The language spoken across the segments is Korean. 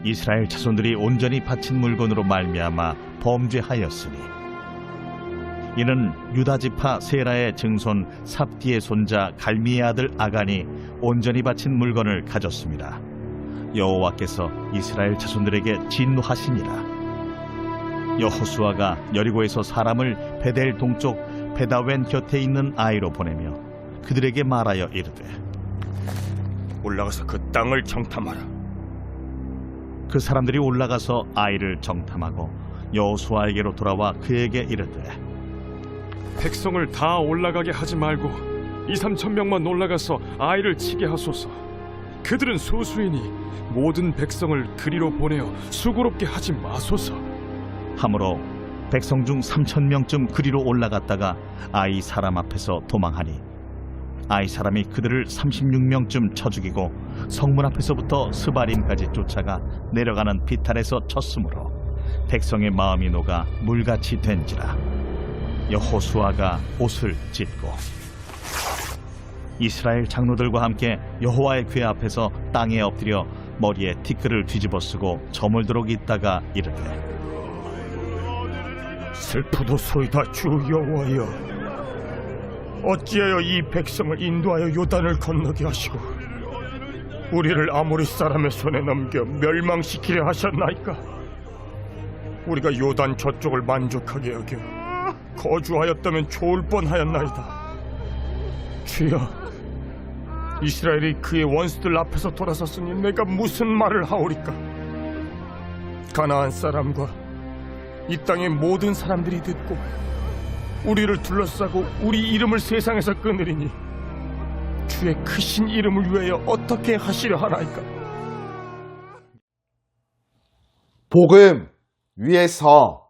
이스라엘 자손들이 온전히 바친 물건으로 말미암아 범죄하였으니 이는 유다 지파 세라의 증손 삽디의 손자 갈미의 아들 아간이 온전히 바친 물건을 가졌습니다. 여호와께서 이스라엘 자손들에게 진노하시니라. 여호수아가 여리고에서 사람을 베델 동쪽 베다웬 곁에 있는 아이로 보내며 그들에게 말하여 이르되 올라가서 그 땅을 정탐하라. 그 사람들이 올라가서 아이를 정탐하고 여호수아에게로 돌아와 그에게 이르되 백성을 다 올라가게 하지 말고 2-3천 명만 올라가서 아이를 치게 하소서. 그들은 소수이니 모든 백성을 그리로 보내어 수고롭게 하지 마소서. 하므로 백성 중 3,000명쯤 그리로 올라갔다가 아이 사람 앞에서 도망하니 아이 사람이 그들을 36명쯤 쳐 죽이고 성문 앞에서부터 스바림까지 쫓아가 내려가는 비탈에서 쳤으므로 백성의 마음이 녹아 물같이 된지라. 여호수아가 옷을 찢고 이스라엘 장로들과 함께 여호와의 궤 앞에서 땅에 엎드려 머리에 티끌을 뒤집어 쓰고 저물도록 있다가 이르되 슬프도소이다 주 여호와여, 어찌하여 이 백성을 인도하여 요단을 건너게 하시고 우리를 아모리 사람의 손에 넘겨 멸망시키려 하셨나이까? 우리가 요단 저쪽을 만족하게 여겨 거주하였다면 좋을 뻔하였나이다. 주여, 이스라엘이 그의 원수들 앞에서 돌아섰으니 내가 무슨 말을 하오리까? 가나안 사람과 이 땅의 모든 사람들이 듣고 우리를 둘러싸고 우리 이름을 세상에서 끊으리니 주의 크신 이름을 위하여 어떻게 하시려 하나이까? 복음 위에서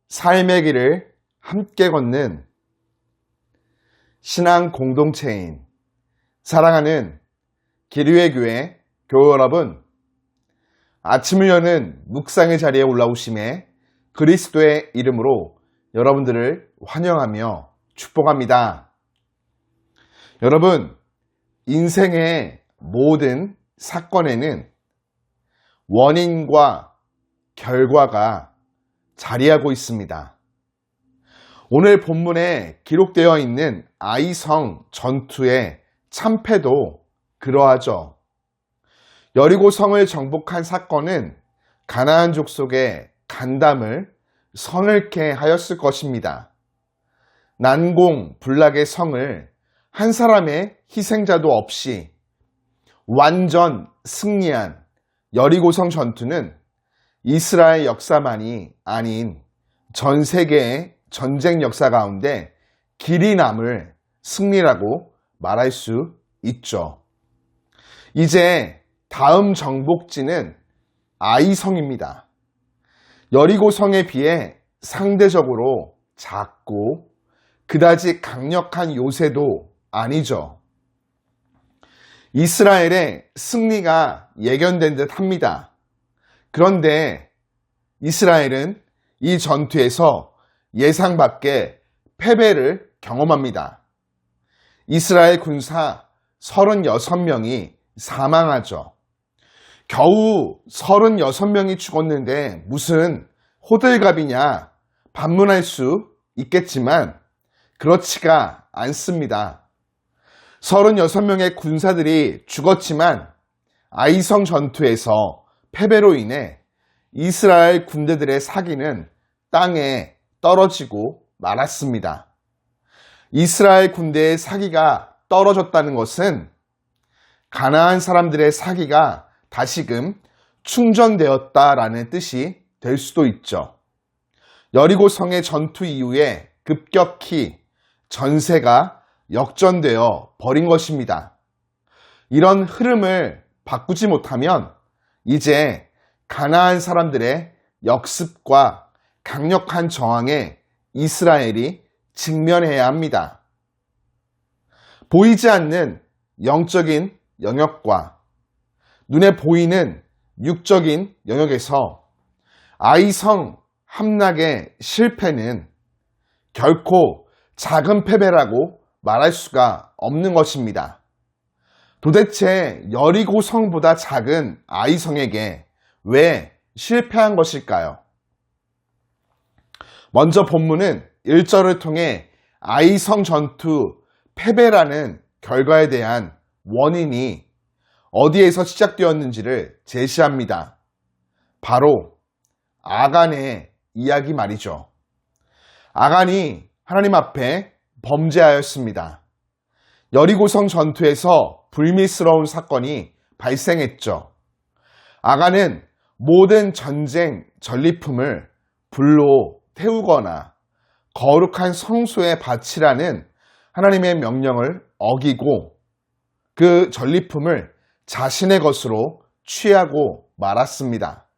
삶의 길을 함께 걷는 신앙 공동체인 사랑하는 기류의 교회 교우 여러분, 아침을 여는 묵상의 자리에 올라오심에 그리스도의 이름으로 여러분들을 환영하며 축복합니다. 여러분, 인생의 모든 사건에는 원인과 결과가 자리하고 있습니다. 오늘 본문에 기록되어 있는 아이성 전투의 참패도 그러하죠. 여리고성을 정복한 사건은 가나안 족속의 간담을 서늘케 하였을 것입니다. 난공불락의 성을 한 사람의 희생자도 없이 완전 승리한 여리고성 전투는 이스라엘 역사만이 아닌 전 세계의 전쟁 역사 가운데 길이 남을 승리라고 말할 수 있죠. 이제 다음 정복지는 아이성입니다. 여리고성에 비해 상대적으로 작고 그다지 강력한 요새도 아니죠. 이스라엘의 승리가 예견된 듯 합니다. 그런데 이스라엘은 이 전투에서 예상 밖의 패배를 경험합니다. 이스라엘 군사 36명이 사망하죠. 겨우 36명이 죽었는데 무슨 호들갑이냐 반문할 수 있겠지만 그렇지가 않습니다. 36명의 군사들이 죽었지만 아이성 전투에서 패배로 인해 이스라엘 군대들의 사기는 땅에 떨어지고 말았습니다. 이스라엘 군대의 사기가 떨어졌다는 것은 가나안 사람들의 사기가 다시금 충전되었다라는 뜻이 될 수도 있죠. 여리고성의 전투 이후에 급격히 전세가 역전되어 버린 것입니다. 이런 흐름을 바꾸지 못하면 이제 가나안 사람들의 역습과 강력한 저항에 이스라엘이 직면해야 합니다. 보이지 않는 영적인 영역과 눈에 보이는 육적인 영역에서 아이성 함락의 실패는 결코 작은 패배라고 말할 수가 없는 것입니다. 도대체 여리고성보다 작은 아이성에게 왜 실패한 것일까요? 먼저 본문은 1절을 통해 아이성 전투 패배라는 결과에 대한 원인이 어디에서 시작되었는지를 제시합니다. 바로 아간의 이야기 말이죠. 아간이 하나님 앞에 범죄하였습니다. 여리고성 전투에서 불미스러운 사건이 발생했죠. 아간은 모든 전쟁 전리품을 불로 태우거나 거룩한 성소에 바치라는 하나님의 명령을 어기고 그 전리품을 자신의 것으로 취하고 말았습니다.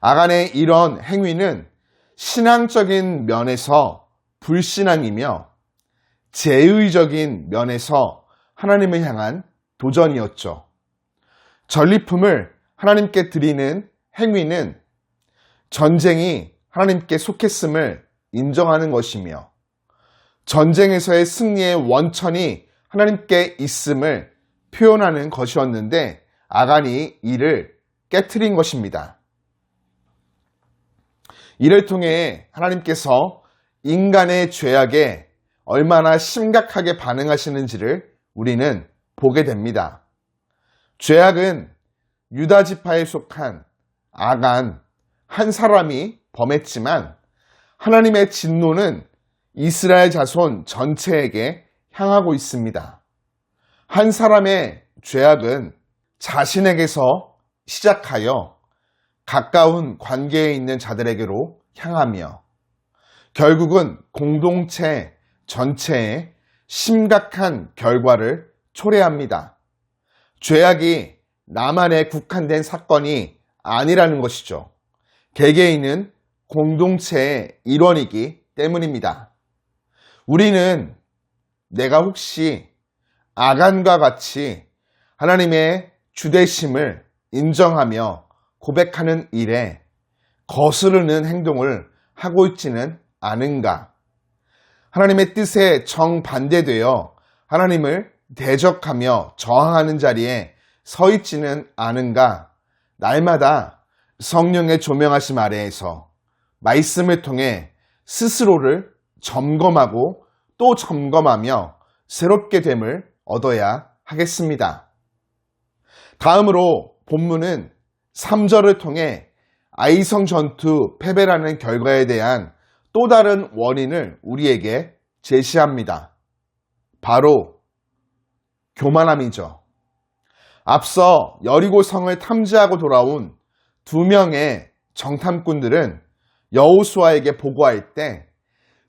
아간의 이런 행위는 신앙적인 면에서 불신앙이며 제의적인 면에서 하나님을 향한 도전이었죠. 전리품을 하나님께 드리는 행위는 전쟁이 하나님께 속했음을 인정하는 것이며 전쟁에서의 승리의 원천이 하나님께 있음을 표현하는 것이었는데 아간이 이를 깨트린 것입니다. 이를 통해 하나님께서 인간의 죄악에 얼마나 심각하게 반응하시는지를 우리는 보게 됩니다. 죄악은 유다 지파에 속한 아간 한 사람이 범했지만 하나님의 진노는 이스라엘 자손 전체에게 향하고 있습니다. 한 사람의 죄악은 자신에게서 시작하여 가까운 관계에 있는 자들에게로 향하며 결국은 공동체 전체에 심각한 결과를 초래합니다. 죄악이 나만에 국한된 사건이 아니라는 것이죠. 개개인은 공동체의 일원이기 때문입니다. 우리는 내가 혹시 아간과 같이 하나님의 주되심을 인정하며 고백하는 일에 거스르는 행동을 하고 있지는 않은가? 하나님의 뜻에 정반대되어 하나님을 대적하며 저항하는 자리에 서 있지는 않은가? 날마다 성령의 조명하심 아래에서 말씀을 통해 스스로를 점검하고 또 점검하며 새롭게 됨을 얻어야 하겠습니다. 다음으로 본문은 3절을 통해 아이성 전투 패배라는 결과에 대한 또 다른 원인을 우리에게 제시합니다. 바로 교만함이죠. 앞서 여리고성을 탐지하고 돌아온 2명의 정탐꾼들은 여호수아에게 보고할 때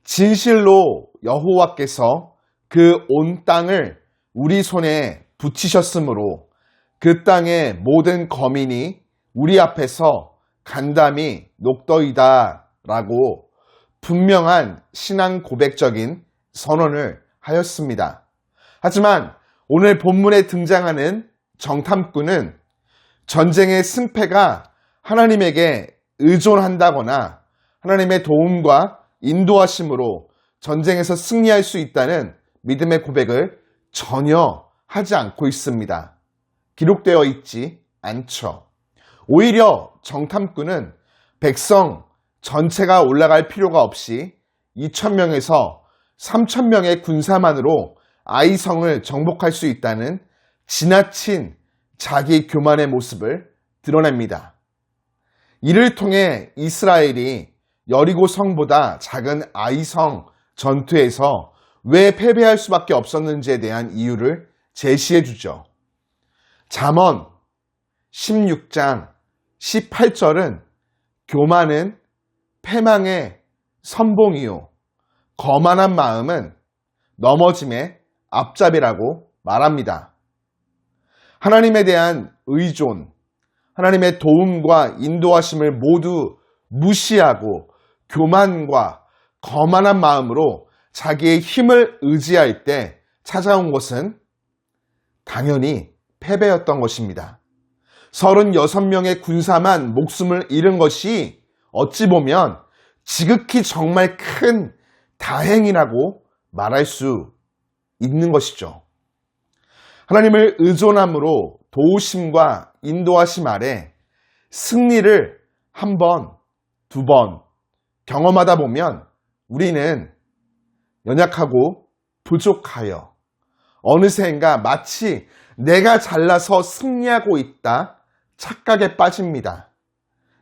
진실로 여호와께서 그 온 땅을 우리 손에 붙이셨으므로 그 땅의 모든 거민이 우리 앞에서 간담이 녹더이다 라고 분명한 신앙 고백적인 선언을 하였습니다. 하지만 오늘 본문에 등장하는 정탐꾼은 전쟁의 승패가 하나님에게 의존한다거나 하나님의 도움과 인도하심으로 전쟁에서 승리할 수 있다는 믿음의 고백을 전혀 하지 않고 있습니다. 기록되어 있지 않죠. 오히려 정탐꾼은 백성 전체가 올라갈 필요가 없이 2,000명에서 3,000명의 군사만으로 아이성을 정복할 수 있다는 지나친 자기 교만의 모습을 드러냅니다. 이를 통해 이스라엘이 여리고 성보다 작은 아이성 전투에서 왜 패배할 수밖에 없었는지에 대한 이유를 제시해 주죠. 잠언 16장 18절은 교만은 패망의 선봉이요 거만한 마음은 넘어짐의 앞잡이라고 말합니다. 하나님에 대한 의존, 하나님의 도움과 인도하심을 모두 무시하고 교만과 거만한 마음으로 자기의 힘을 의지할 때 찾아온 것은 당연히 패배였던 것입니다. 36명의 군사만 목숨을 잃은 것이 어찌 보면 지극히 정말 큰 다행이라고 말할 수 있는 것이죠. 하나님을 의존함으로 도우심과 인도하심 아래 승리를 한 번, 두 번 경험하다 보면 우리는 연약하고 부족하여 어느새인가 마치 내가 잘나서 승리하고 있다 착각에 빠집니다.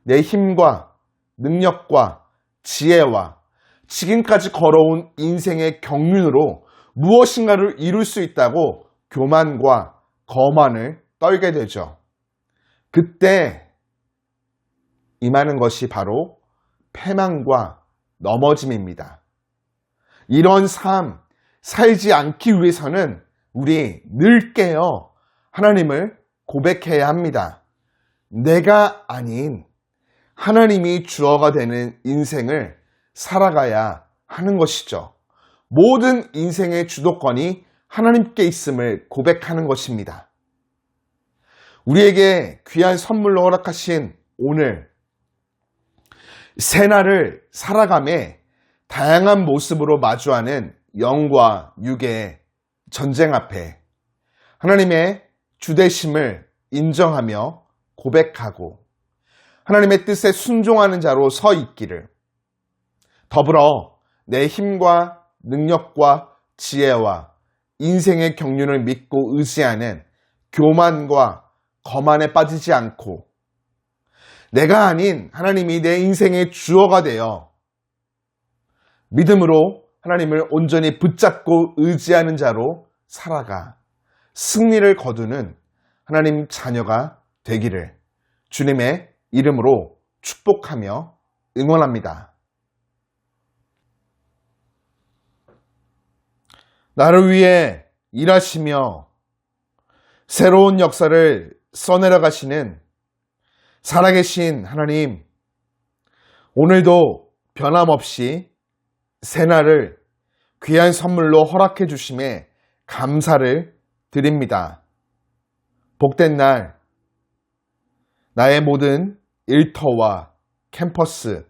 내 힘과 능력과 지혜와 지금까지 걸어온 인생의 경륜으로 무엇인가를 이룰 수 있다고 교만과 거만을 떨게 되죠. 그때 임하는 것이 바로 패망과 넘어짐입니다. 이런 삶 살지 않기 위해서는 우리 늘 깨어 하나님을 고백해야 합니다. 내가 아닌 하나님이 주어가 되는 인생을 살아가야 하는 것이죠. 모든 인생의 주도권이 하나님께 있음을 고백하는 것입니다. 우리에게 귀한 선물로 허락하신 오늘 새날을 살아감에 다양한 모습으로 마주하는 영과 육의 전쟁 앞에 하나님의 주되심을 인정하며 고백하고 하나님의 뜻에 순종하는 자로 서 있기를, 더불어 내 힘과 능력과 지혜와 인생의 경륜을 믿고 의지하는 교만과 거만에 빠지지 않고 내가 아닌 하나님이 내 인생의 주어가 되어 믿음으로 하나님을 온전히 붙잡고 의지하는 자로 살아가 승리를 거두는 하나님 자녀가 되기를 주님의 이름으로 축복하며 응원합니다. 나를 위해 일하시며 새로운 역사를 써내려 가시는 살아계신 하나님, 오늘도 변함없이 새날을 귀한 선물로 허락해 주심에 감사를 드립니다. 복된 날, 나의 모든 일터와 캠퍼스,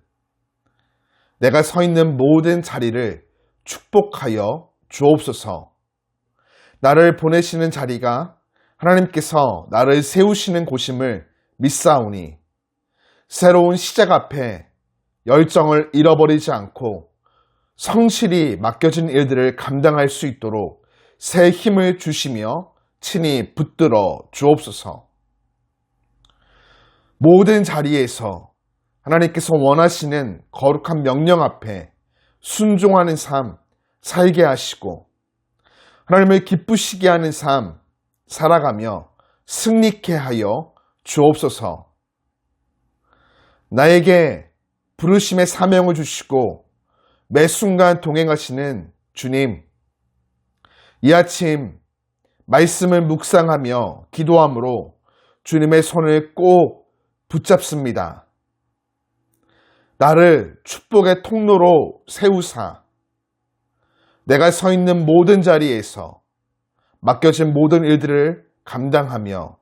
내가 서 있는 모든 자리를 축복하여 주옵소서. 나를 보내시는 자리가 하나님께서 나를 세우시는 곳임을 믿사오니 새로운 시작 앞에 열정을 잃어버리지 않고 성실히 맡겨진 일들을 감당할 수 있도록 새 힘을 주시며 친히 붙들어 주옵소서. 모든 자리에서 하나님께서 원하시는 거룩한 명령 앞에 순종하는 삶 살게 하시고 하나님을 기쁘시게 하는 삶 살아가며 승리케 하여 주옵소서. 나에게 부르심의 사명을 주시고 매 순간 동행하시는 주님, 이 아침 말씀을 묵상하며 기도함으로 주님의 손을 꼭 붙잡습니다. 나를 축복의 통로로 세우사 내가 서 있는 모든 자리에서 맡겨진 모든 일들을 감당하며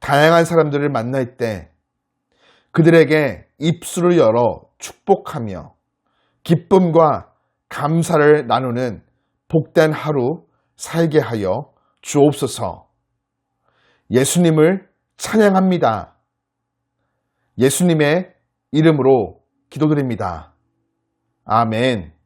다양한 사람들을 만날 때 그들에게 입술을 열어 축복하며 기쁨과 감사를 나누는 복된 하루 살게 하여 주옵소서. 예수님을 찬양합니다. 예수님의 이름으로 기도드립니다. 아멘.